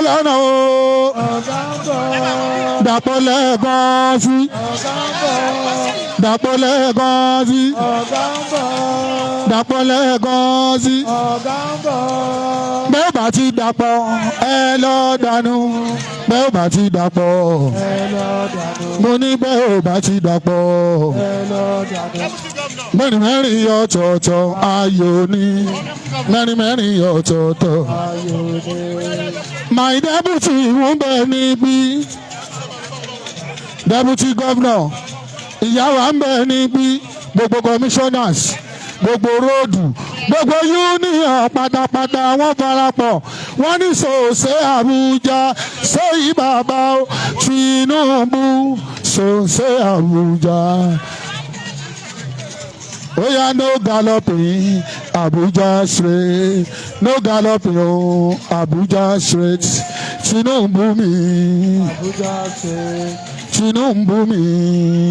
lọ́nà o. Dàpọ̀ lẹ́ẹ̀kan sí. Dàpọ̀ lẹ́ẹ̀kan sí. Dàpọ̀ lẹ́ẹ̀kan sí. Bẹ́ẹ̀ bá ti dàpọ̀ ẹ lọ dànù. Bẹ́ẹ̀ bá ti dàpọ̀ mo ní bẹ́ẹ̀ bá ti dàpọ̀ mẹ́rin mẹ́rin ọ̀tọ̀ọ̀tọ̀ ayò ni mẹ́rin mẹ́rin ọ̀tọ̀ọ̀tọ̀. My deputy ń bẹ níbí deputy governor ìyá wa ń bẹ níbí gbogbo commissioners gbogbo róòdù gbogbo union pátápátá wọ́n parapọ̀ wọ́n ní sòsè Àbújá sèyí bàbá Tinubu sòsè Àbújá. Oya no galloping Abuja straight no galloping oh Abuja straight Tinubu mi Abuja straight Tinubu mi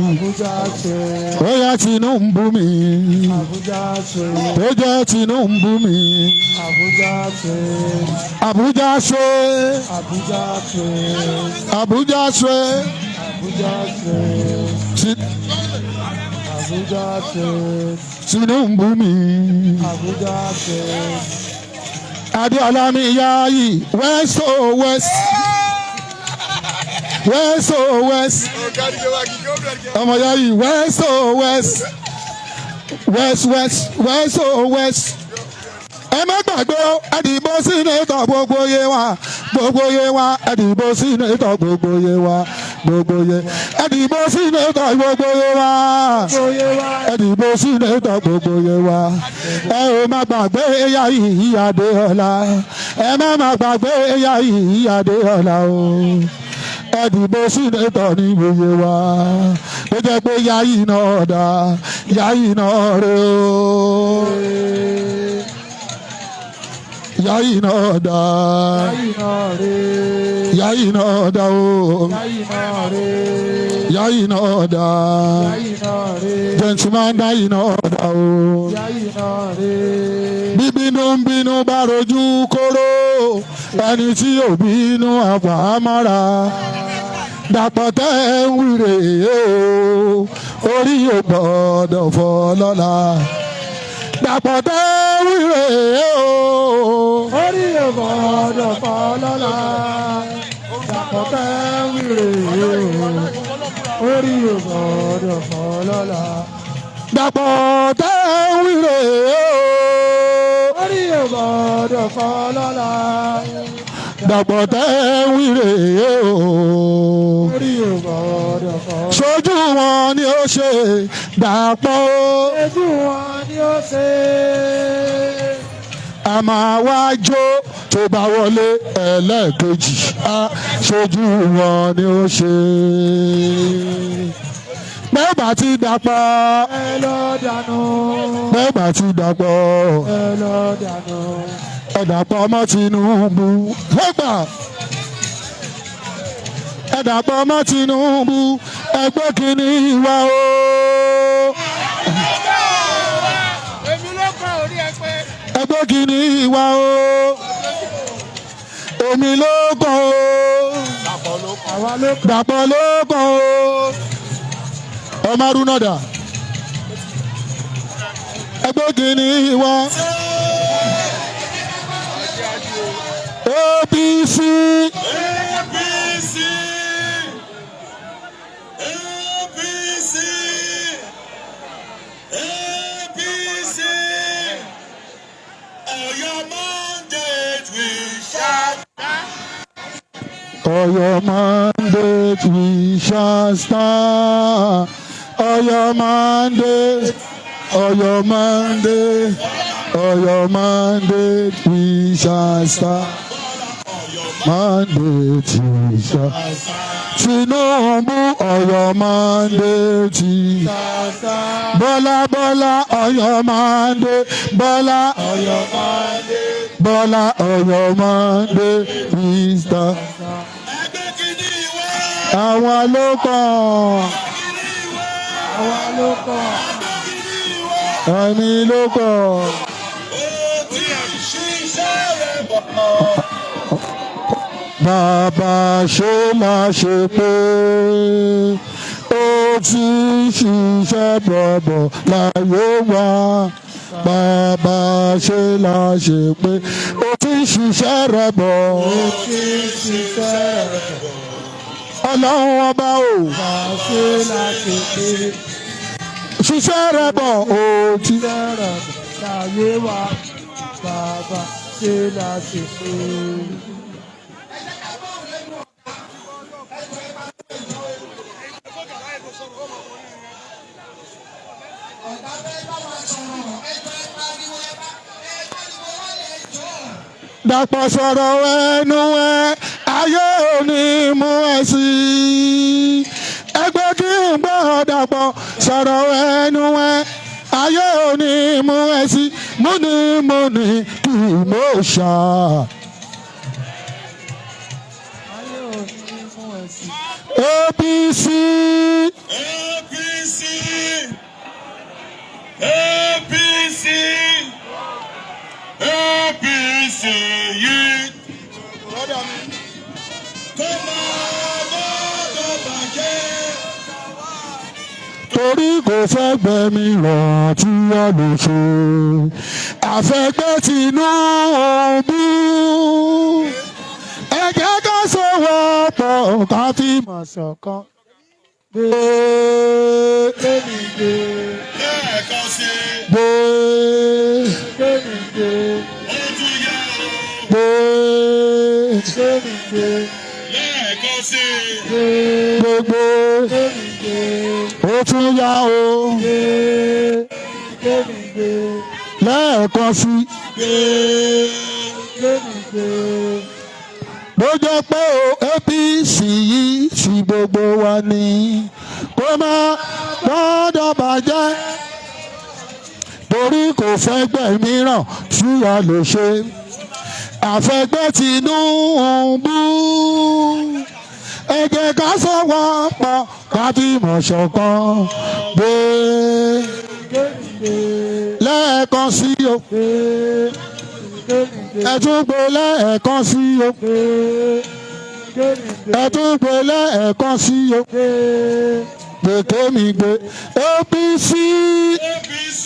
Abuja straight oya Tinubu mi Abuja straight tó jẹ́ Tinubu mi Abuja straight Abuja straight Abuja straight Abuja straight Abuja straight Abuja straight Tinubu mi Abuja straight Adéọlá mi Yayi west oh west west oh west ọmọ Yayi west oh west west west west oh west ẹ má gbàgbé ẹdìbò sínétọ̀ gbogbo yé wa ẹdìbò sínétọ̀ gbogbo yé wa ẹdìbò sínétọ̀ gbogbo yé wa ẹdìbò sínétọ̀ gbogbo yé wa ẹ ò má gbàgbé Yayi Adéọlá ẹ má gbàgbé Yayi Adéọlá o ẹdìbò sínétọ̀ ní gbogbo wa tó jẹ́ pé Yayi náà dá Yayi náà rè o. Yayi náà dá Yayi náà dá o Yayi náà dá gentleman Yayi náà dá o bíbínú ń bínú bá rojú kóró ẹni tí ò bínú àpamọ́ra Dàpọ̀ tẹ́ ń wíre o orí ò gbọ́dọ̀ fọ́ lọ́la. Dàpọ̀ tẹ́ wíre o orí ò gbọ́dọ̀ fọ́ lọ́la. Dàpọ̀ tẹ́ wíre o orí ò gbọ́dọ̀ fọ́ lọ́la. Dàpọ̀ tẹ́ wíre o orí ò gbọ́dọ̀ fọ́ lọ́la. Dàpọ̀ tẹ́ wíre o orí ò gbọ́dọ̀ fọ́ lọ́la. Ṣojú wọn ni ó ṣe Dàpọ̀ o. Ṣojú wọn ni ó ṣe. A máa wá jó tó bá wọlé ẹlẹ́ẹ̀kejì. Ṣojú wọn ni ó ṣe. Bẹ́ẹ̀ bá ti Dàpọ̀ ẹ lọ dànù. Bẹ́ẹ̀ bá ti Dàpọ̀ ẹ lọ dànù. Ẹ Dàpọ̀ ọmọ Tinubu fẹ́gbà. Ẹ Dàpọ̀ ọmọ Tinubu ẹgbẹ́ kìíní wa o. Èmi ló kọ́ orí ẹgbẹ́. Ẹgbẹ́ kìíní wa o. Èmi ló kọ́ o. Dàpọ̀ ló kọ́ o. Ọmọ Arúnàdà. Ẹgbẹ́ kìíní wa. APC. APC. APC. APC. Ọ̀yọ́ mandate we shall stand. Ọ̀yọ́ mandate we shall stand. Ọ̀yọ́ mandate. Ọ̀yọ́ mandate. Ọ̀yọ́ mandate we shall stand. Mandate we shall stand. Tinubu Ọ̀yọ́ mandate. Bọ́lá Bọ́lá Ọ̀yọ́ mandate. Bọ́lá Ọ̀yọ́ mandate. Bọ́lá Ọ̀yọ́ mandate we stand. Àwọn ló kàn. Àwọn ló kàn. Ẹni ló kàn. bàbá ṣe máa ṣe pé ó ti ṣiṣẹ́ bọ̀bọ̀ láyé wa. Bàbá ṣe máa ṣe pé ó ti ṣiṣẹ́ rẹ̀ bọ̀. Ó ti ṣiṣẹ́ rẹ̀ bọ̀. Ọlọ́run ọba o. Bàbá ṣe láti pé. Ṣiṣẹ́ rẹ̀ bọ̀ ó ti. Ṣiṣẹ́ rẹ̀ bọ̀ láyé wa. Bàbá ṣe láti pé. Dàpọ̀ sọ̀rọ̀ ẹnu ẹ ayé òní mú ẹ sí ẹgbẹ́ kí n gbọ́ Dàpọ̀ sọ̀rọ̀ ẹnu ẹ ayé òní mú ẹ sí múni kì í mọ̀ ṣá. Ayé òní mú ẹ sí. APC. APC. APC. APC yìí. Kó máa gbọ́dọ̀ bàjẹ́. Torí kò fẹ́ gbẹ̀mí ràn tí a lè ṣe àfẹ́gbẹ́ Tinubu. Ẹ jẹ́ ká sowọ́pọ̀ ká fi mọ̀ ṣọ̀kan. Gbémi gbé. Lẹ́ẹ̀kan sí i. Gbémi gbé. Ó tún yá o. Gbémi gbé. Lẹ́ẹ̀kan sí i. Gbogbo Gbémi gbé. ó tún yá o. Gbémi gbé. Lẹ́ẹ̀kan sí Gbémi gbé. bó jẹ́ pé o APC yìí ti gbogbo wa ni kó má gbọ́dọ̀ bàjẹ́. Torí kò fẹ́ gbẹ̀míràn tí a lè ṣe àfẹ́gbẹ́ Tinubu. Ẹ jẹ́ ká sowọ́pọ̀ ká fi mọ̀ ṣọ̀kan. Lẹ́ẹ̀kan sí o. Ẹ tún gbé lẹ́ẹ̀kan sí o. Ẹ tún gbé lẹ́ẹ̀kan sí o. Gbèké mi gbé APC. APC.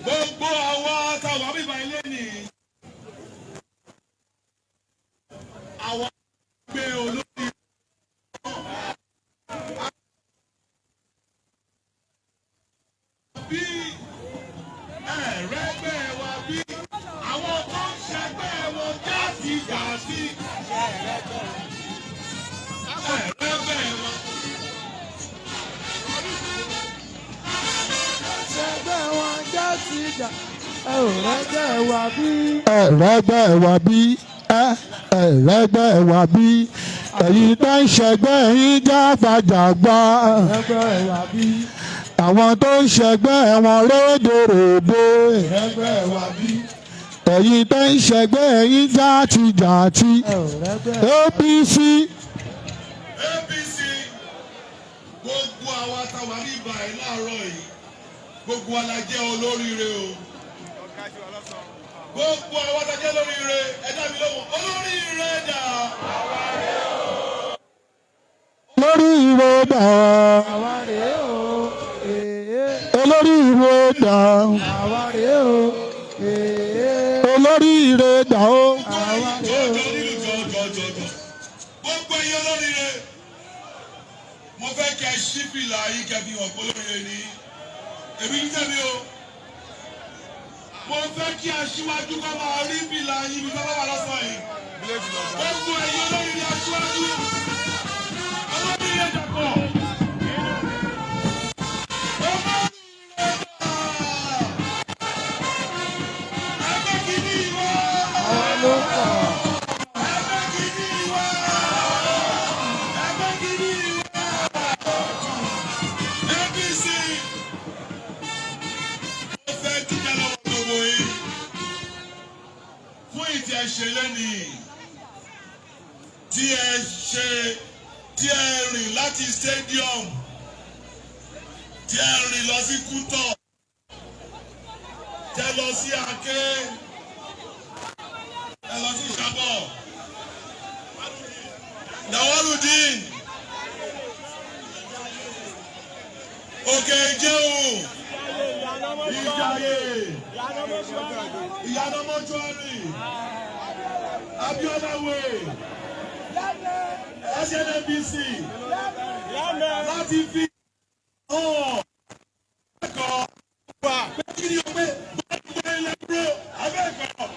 Gbogbo àwa táwa bíbá ilé ni àwa gbé olórí. Bí ẹ̀rẹ́gbẹ́ wa bí àwọn tó ń ṣẹgbẹ́ wọn jáde jàdí. Ẹ̀rẹ́gbẹ́ wọn. Ṣẹgbẹ́ wọn já sí ìjà. Ẹ ò rẹ́gbẹ́ wa bí. Ẹ̀rẹ́gbẹ́ wa bí ẹ̀rẹ́gbẹ́ wa bí ẹ̀yin tó ń ṣẹgbẹ́ yín jágbajàgba. Rẹ́gbẹ́ wa bí. Àwọn tó ń ṣẹgbẹ́ wọn rédèrèdè. Rẹ́gbẹ́ wa bí. Ẹ̀yin tó ń ṣẹgbẹ́ yín játijàti. Ẹ ò rẹ́gbẹ́ APC. APC gbogbo àwa táwa ní ibà ẹ̀ láàárọ̀ yìí gbogbo wa la jẹ́ olóríire o. Gbogbo àwa la jẹ́ olóríire ẹ dá mi lóhùn olóríire dà. Lórí ìwé dà. àwa rèé o. Olórí ìwé dà. Àwa rèé o. Olórí ìwé dà o. Àwa rèé o. Jọjọjọjọjọ. Gbogbo ẹ̀yin olóríire mo fẹ́ kẹ́ ṣí fìlà yìí kẹ́ fi hàn pé olóríire ni èmi ní tẹ̀mí o. Mo fẹ́ kí aṣíwájú kọ́ máa rí fìlà yìí bí bá wà lọ́sàn yìí. Gbogbo ẹ̀yin olóríire aṣíwájú olóríire dàpọ̀. Ẹgbẹ́ kìíní ìwọ. Àwa ló kọ̀. Ẹgbẹ́ kìíní ìwọ. Ẹgbẹ́ kìíní ìwọ. APC. Mo fẹ́ dúpẹ́ lọ́wọ́ gbogbo yín fún ìtì ẹ̀ṣẹ̀ lẹ́nìí tí ẹ rìn láti stadium tí ẹ rìn lọ sí Kútọ̀ tẹ lọ sí Aké ẹ lọ sí ìjábọ̀ Dàwálùdín òkè ìjẹun ìjàyè ìyànà mọ́túárì Abiola Way SNNBC láti fi hàn ẹ̀kọ́ pé kí ni o pé gbọ́dọ̀ ilẹ̀ dúró abẹ́ẹ̀kọ́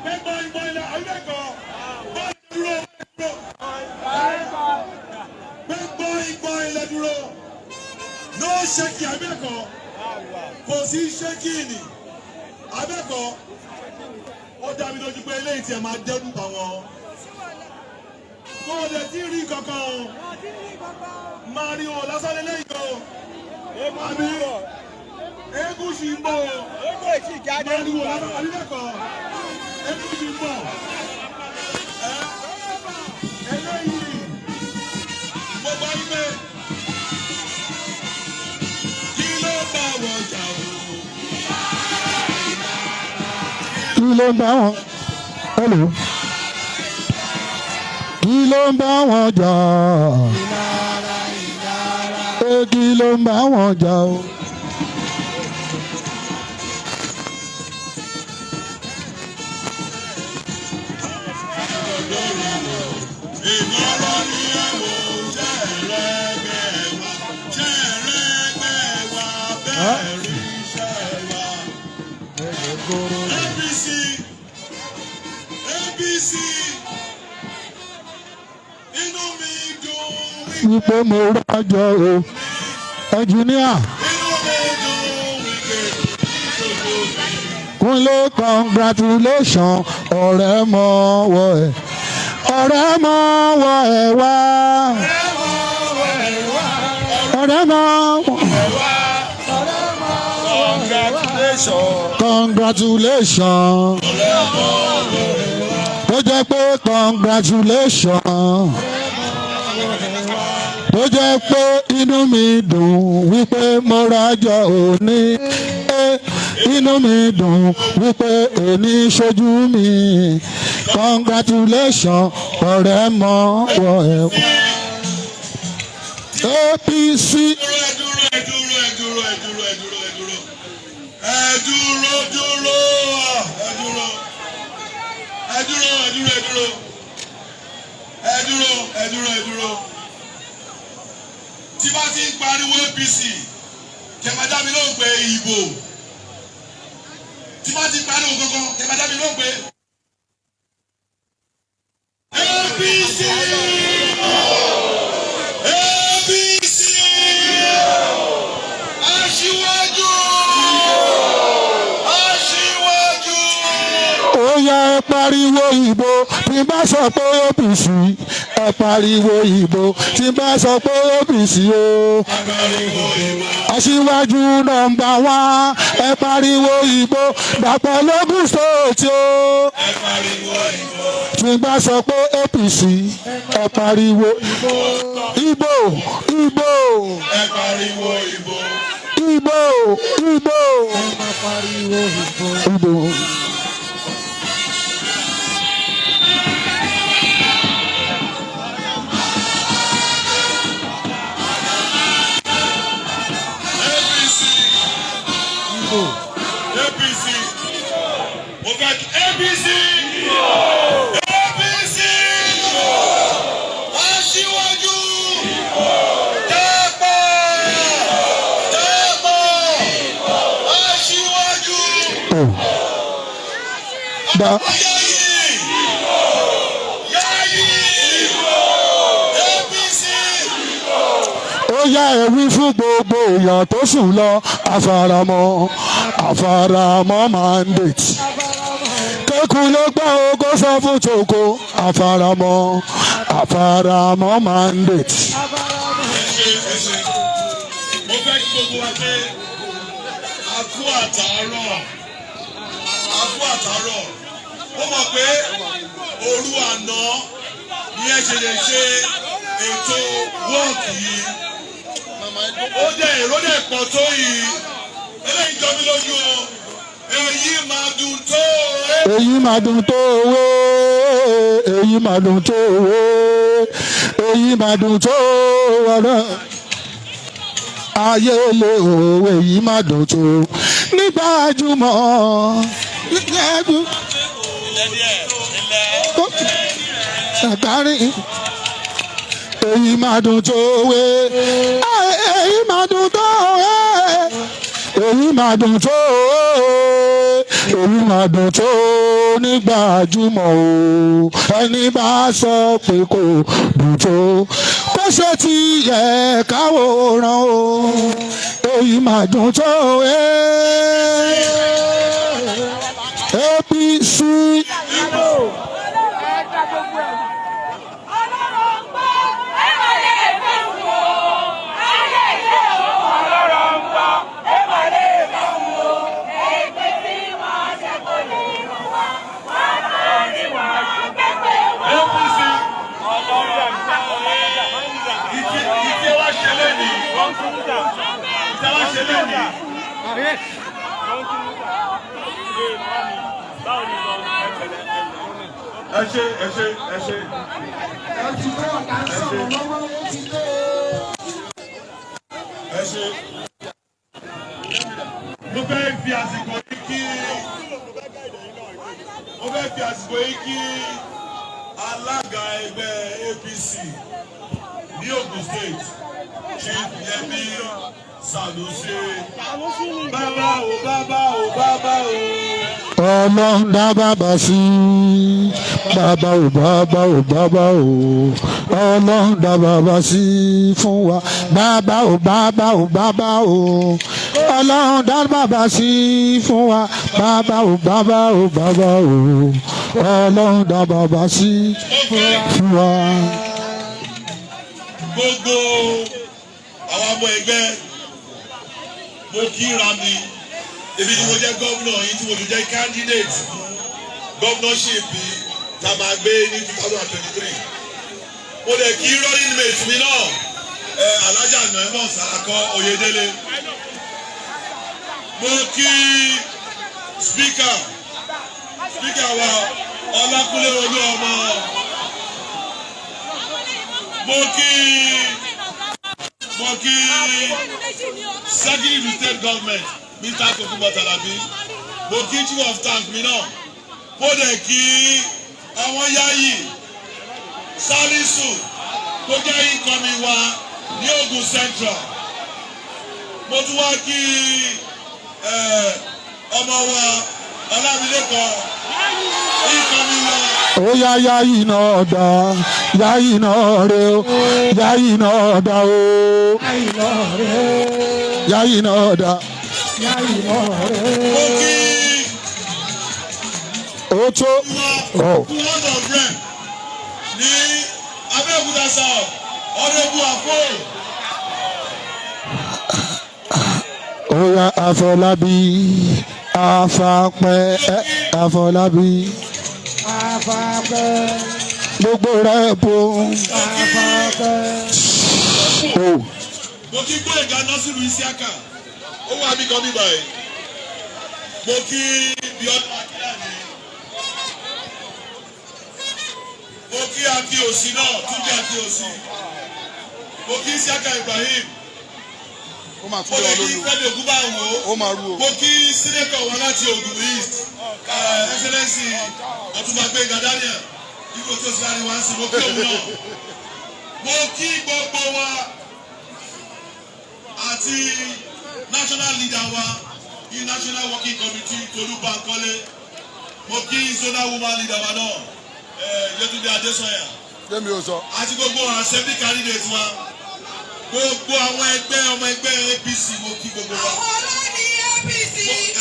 pé gbọ́dọ̀ ilẹ̀ abẹ́ẹ̀kọ́ gbọ́dọ̀ dúró pé gbọ́dọ̀ ilẹ̀ dúró no ṣẹ́kì abẹ́ẹ̀kọ́ kò sí ṣẹ́kì ni abẹ́ẹ̀kọ́ ó dá mi lójú pé eléyìí tí ẹ máa dẹ́rù bá wọn kó o lè tí rí kankan o máa rí wọn lásán lélẹ́yìn o àbí eégún sì ń bọ̀ o máa rí wọn lásán àbí bẹ́ẹ̀kọ́ eégún sì ń bọ̀ eléyìí mo gbọ́ wípé kí ló bá wọn jà o. Kí ló ń bá wọn? Hello. Kí ló ń bá wọn jà? Kí ló ń bá wọn jà o? Ìgbọ́rọ̀ ni ẹ̀wọ̀n ṣẹ̀rẹ̀gbẹ̀ wá bẹ́ẹ̀ rí iṣẹ́ wa. APC inú mi dùn Wípé mo rájọ o. Ẹnjìníà. inú mi dùn wípé ìṣòro mi. Kúnlé congratulation ọ̀rẹ́ mọ́ wọ ẹ̀. Ọ̀rẹ́ mọ́ wọ ẹ̀ wá. Ọ̀rẹ́ mọ́ wọ ẹ̀ wá. Congratulation. Tó jẹ́ pé congratulation. Tó jẹ́ pé inú mi dùn wípé mo rájọ òní. Inú mi dùn wípé èní ṣojú mi. Congratulation ọ̀rẹ́ mọ́ wọ ẹ̀ wá. APC. Ẹ dúró. Tí bá ti ń pariwo APC, kẹ̀mẹ́dá mi ló ń pe ìbò. Tí bá ti ń pariwo kankan, kẹ̀mẹ́dá mi ló ń pe APC. APC. Aṣíwájú. Ó yá ẹ pariwo ìbò tí bá sọ pé APC. Ẹ pariwo ìbò tí bá sọ pé APC o. Aṣíwájú nọ́mbà 1. Ẹ pariwo ìbò Dàpọ̀ lógún state o. Tí bá sọ pé APC. Ẹ pariwo ìbò. Ẹ pariwo ìbò. Ìbò. APC. Mo fẹ́ kí APC. Aṣíwájú. Dàpọ̀. Aṣíwájú. Yayi. APC. Ó yá ẹ wí fún gbogbo èèyàn tó sùn lọ. Àfàràmọ́ mandate. Kékun ló gbọ́ ogó sọ fún tòkó. Àfàràmọ́ mandate. Mo fẹ́ kí gbogbo wa pé a kú àtàárọ̀. Ó mọ̀ pé òru àná ni ẹ ṣe lè ṣe ètò wọ́ọ̀kì yìí. Èrò dẹ̀ pọ̀ tó yìí. Eléyìí jọ mí lójú o. Èyí máa dùn tó. Èyí máa dùn tó owó. èyí mà dùn tó èyí mà dùn tó ọ̀rọ̀ ayé lè òwe èyí mà dùn tó nígbàjúmọ̀ ṣàkárí èyí mà dùn tó wé èyí mà dùn tó wé èyí mà dùn tó èyí mà dùn tó nígbàjúmọ̀ o ẹni bá sọ pé kò dùn tó kó ṣe ti yẹ káwòrán o èyí mà dùn tó APC. Mo fẹ́ fi àsìkò yìí kí alága ẹgbẹ́ APC ní Ogun State Chief Yemi Sanusi bàbá o bàbá o bàbá o. Ọlọ́run dá bàbá sí bàbá o bàbá o bàbá o Ọlọ́run dá bàbá sí fún wa bàbá o bàbá o bàbá o Ọlọ́run dá bàbá sí fún wa bàbá o bàbá o bàbá o Ọlọ́run dá bàbá sí fún wa. Gbogbo àwọn ọmọ ẹgbẹ́ mo kíra mi èmi ni mo jẹ́ gómìnà yìí tí mo tún jẹ́ candidate governorship tá a máa gbé ní 2023 mo lè kí running mate mi náà Alhaja Noemon Salako Oyedele mo kí speaker wa Ọlákúnlé Olúọmọ mo kí Secretary State Government Mr. Tokunbo Talabi mo kí Chief of Staff mi náà mo dẹ̀ kí àwọn Yayi Salisu tó jẹ́ incoming wa ní Ogun Central mo tún wá kí ọmọ wa Ọlámilékan incoming wa. Ó yá Yayi náà dá Yayi náà rè ó Yayi náà dá o Yayi náà dá. Ó tó ní Abẹ́òkúta South ọ̀rẹ́bù àpò. Ó yá Afọlábí Afapẹ́ Afọlábí gbogbo rẹ̀ bò mo kí Gbóyèga Nasiru Isiaka ó wà mí kan bíbá yìí mo kí Bíọ́dún Akínyàní mo kí Akíòsí náà Túnjí Akíòsí mo kí Isiaka Ibrahim mo lè kí Fẹ́mi Ògúnbàwò mo kí sínétọ̀ wa láti Ògùn East Excellency Ọ̀túnba Gbénga Daniel ipò tí o sì láti wá sí mo kí òun náà mo kí gbogbo wa àti national leader wa ní national working committee Tolú Bankole mo kí zonal woman leader wa náà Yétúndé Adésọyà àti gbogbo assembly candidate wa gbogbo àwọn ẹgbẹ́ ọmọ ẹgbẹ́ APC mo kí gbogbo wa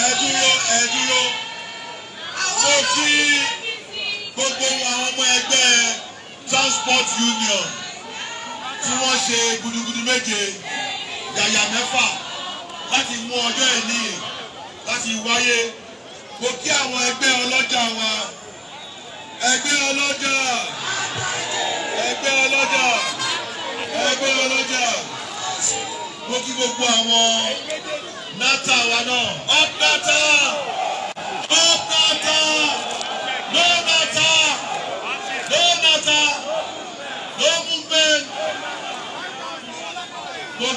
ẹ dúró mo kí gbogbo àwọn ọmọ ẹgbẹ́ transport union tí wọ́n ṣe gudugudu méje yàyà mẹ́fà láti mú ọjọ́ ẹ̀ní láti wáyé mo kí àwọn ẹgbẹ́ ọlọ́jà wa ẹgbẹ́ ọlọ́jà mo kí gbogbo àwọn nata wa náà up nata no nata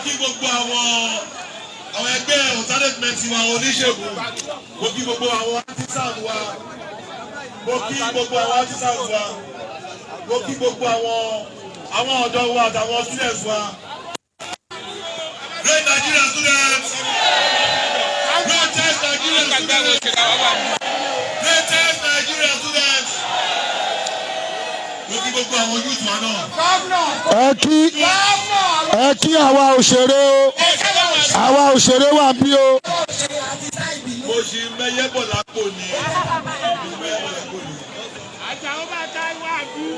kí gbogbo àwọn ẹgbẹ́ alternate wa oníṣègùn, mo kí gbogbo àwọn artisan wa, mo kí gbogbo àwọn artisan wa, mo kí gbogbo àwọn ọ̀dọ́ wa àtàwọn students wa. Great Nigerian students! Greatest Nigerian students! Greatest Nigerian students! Mo kí gbogbo àwọn youth wa náà. Ẹ kí àwa òṣèré o, àwa òṣèré wà bí o. Mo ṣì mẹ́yẹ́ bọ̀ lápò ni.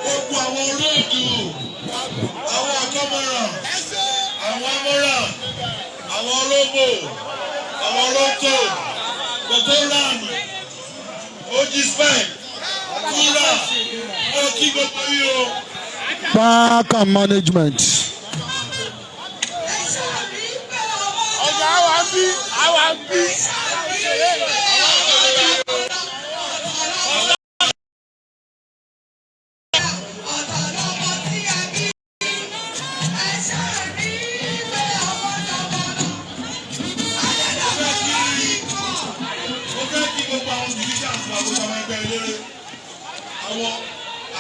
Gbogbo àwọn olóòdù, àwọn akọ́mọ̀ràn, àwọn amọ̀ràn, àwọn olóbò, àwọn olótò, gbogbo ránù, ojíspẹ̀, kúrà, ó kí gbogbo yìí o. Park and management. Ọjà àwa ń bí.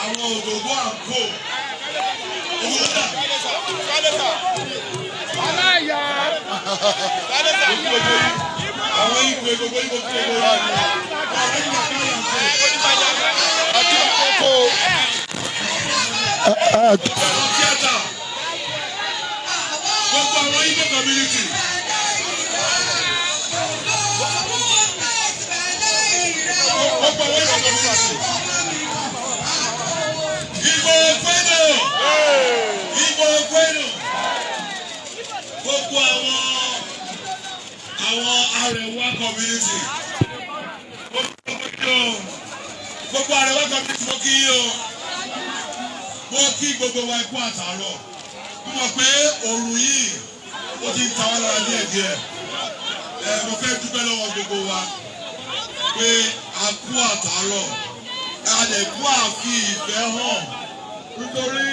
Àwọn òdòdó àǹkó àwọn ìgbè gbogbo ìgbò tí ó wà ní tíátà gbogbo àwọn ìgbò community. Igbo Kwenu gbogbo àwọn Arewa community gbogbo Arewa community mo kí yín o, mo kí gbogbo wa ikú àtàárọ̀, mo mọ̀ pé òòrùn yìí ó ti ń ta wá lára díẹ̀díẹ̀, mo fẹ́ dúpẹ́ lọ́wọ́ gbogbo wa pé a kú àtàárọ̀, a lè kú àfi ìfẹ́ hàn nítorí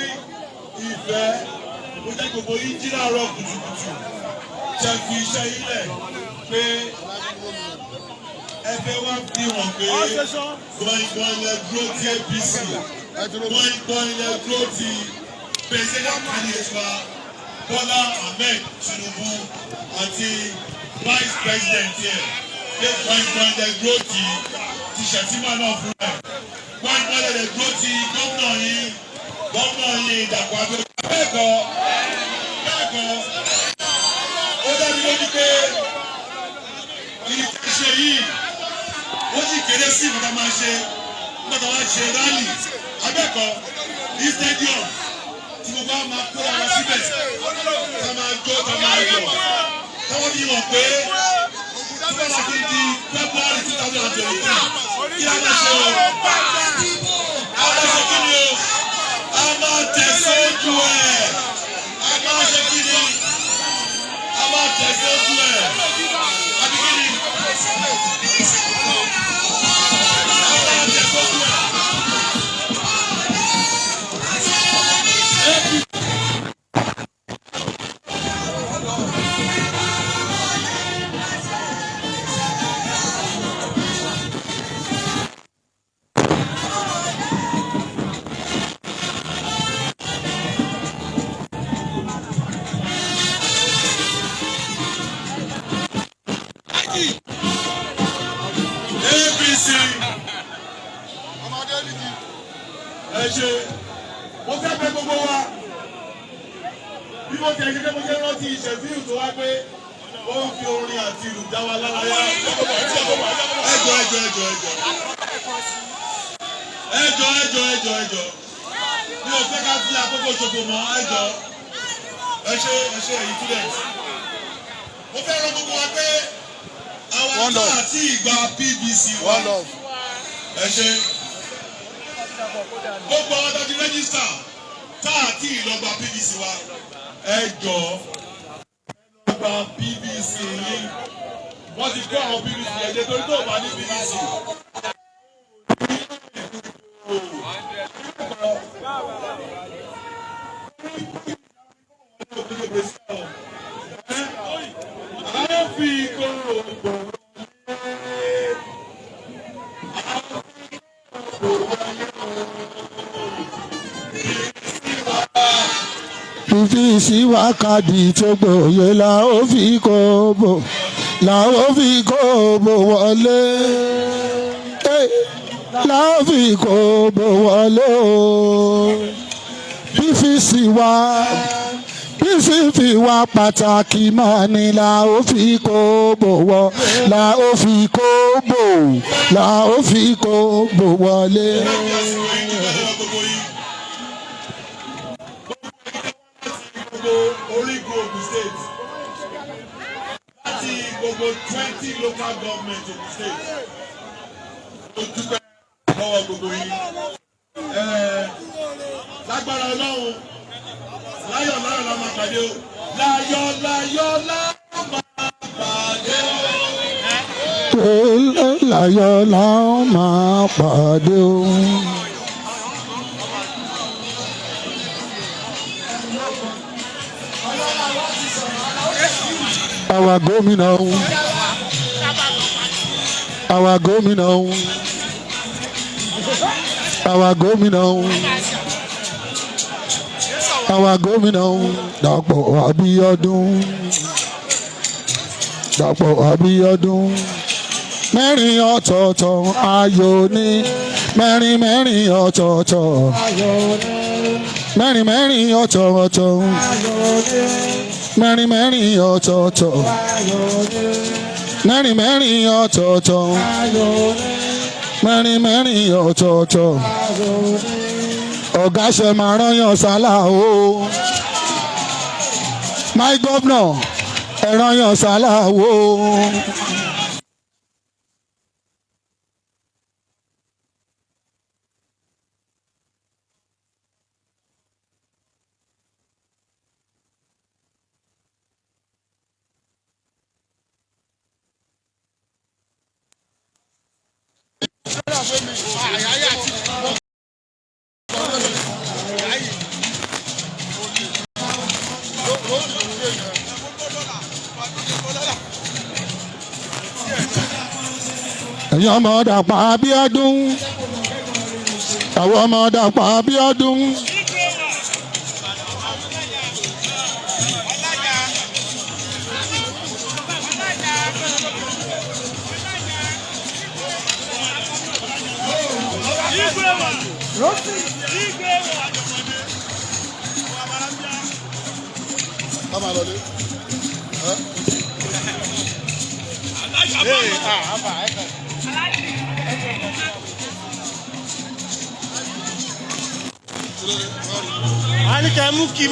ìfẹ́ ó jẹ́ gbogbo yín jí láàárọ̀ kùtùkùtù jẹ́ fi iṣẹ́ yín lẹ̀ pé ẹgbẹ́ wa fi hàn pé gbọ̀ngbọ̀n ilẹ̀ dúró ti APC, gbọ̀ngbọ̀n ilẹ̀ dúró ti president candidate wa Bọ́lá Ahmed Tinubu àti vice president yẹ pé gbọ̀ngbọ̀n ilẹ̀ dúró ti Shettima náà fún ẹ̀, gbọ̀ngbọ̀n ilẹ̀ dúró ti gómìnà yìí Dàpọ̀ Abíọ́dún. Bẹ́ẹ̀kọ́ ó dájú lójú pé ìṣe yìí ó sì kéré sí ìfọ̀tà máa ṣe nígbàtà wá ṣe rálì abẹ́ẹ̀kọ́ ní stadium tí gbogbo àwọn máa kóra wá síbẹ̀ tá máa jó tá máa yọ̀ táwọn fi hàn pé tí wọ́n máa fi di February 2023 kí a máa ṣe o a máa ṣe kí ni o. A máa tẹ̀síwájú ẹ̀. A máa ṣe kí ni? A máa tẹ̀síwájú ẹ̀. Àbí kí ni? A máa tẹ̀síwájú APC. Ẹ ṣe, mo fẹ́ bẹ̀ gbogbo wa. Bí mo ti ẹ̀ṣẹ̀ mo ṣe rántí ìṣẹ̀fíù tó wá pé ó ń fi orin àti ìlú dá wa lára yá. Ẹjọ́. Mi ò fẹ́ ká fi àkókò ṣòfò mọ́ ẹjọ́. Ẹ ṣe èyí student. Mo fẹ́ rán gbogbo wa pé àwọn tó àti ìgbà PVC wa. Ẹ ṣe. Gbogbo àwọn tó ti rẹ́gísítà tá àti ìlọgba PVC wa. Ẹ jọ ìlọgba PVC yìí. Wọ́n ti kó àwọn PVC ẹ̀jẹ̀ torí tó bá ní PVC. fífi sí wákàtí tó gbòye la ó fi kó bò la ó fi kó bò wọlé la ó fi kó bò wọlé o fífi sí wá fífi fi wá pàtàkì máa ní la ó fi kó bò wọ la ó fi kó bò la ó fi kó bò wọlé. Orígun Ogun State láti gbogbo 20 local government Ogun State ó dúpẹ́ lọ́wọ́ gbogbo yín lágbára Ọlọ́run láyọ̀ láyọ̀ la máa pàdé o láyọ̀ láyọ̀ la máa pàdé o. láyọ̀ la máa pàdé o. Àwa gómìnà o. Àwa gómìnà o. Àwa gómìnà o. Àwa gómìnà o. Dàpọ̀ Abíọ́dún. Dàpọ̀ Abíọ́dún. Mẹ́rin ọ̀tọ̀ọ̀tọ̀ ayọ̀ ni. Mẹ́rin mẹ́rin ọ̀tọ̀ọ̀tọ̀. Mẹ́rin mẹ́rin ọ̀tọ̀ọ̀tọ̀. Mẹ́rin mẹ́rin ọ̀tọ̀ọ̀tọ̀. Mẹ́rin mẹ́rin ọ̀tọ̀ọ̀tọ̀. Mẹ́rin mẹ́rin ọ̀tọ̀ọ̀tọ̀. Ọ̀gá ṣe máa rányàn sálà o. My governor ẹ rányàn sálà o. Ẹ̀yin ọmọ Dàpọ̀ Abíọ́dún, àwọn ọmọ Dàpọ̀ Abíọ́dún. a ní kẹ́ mú kí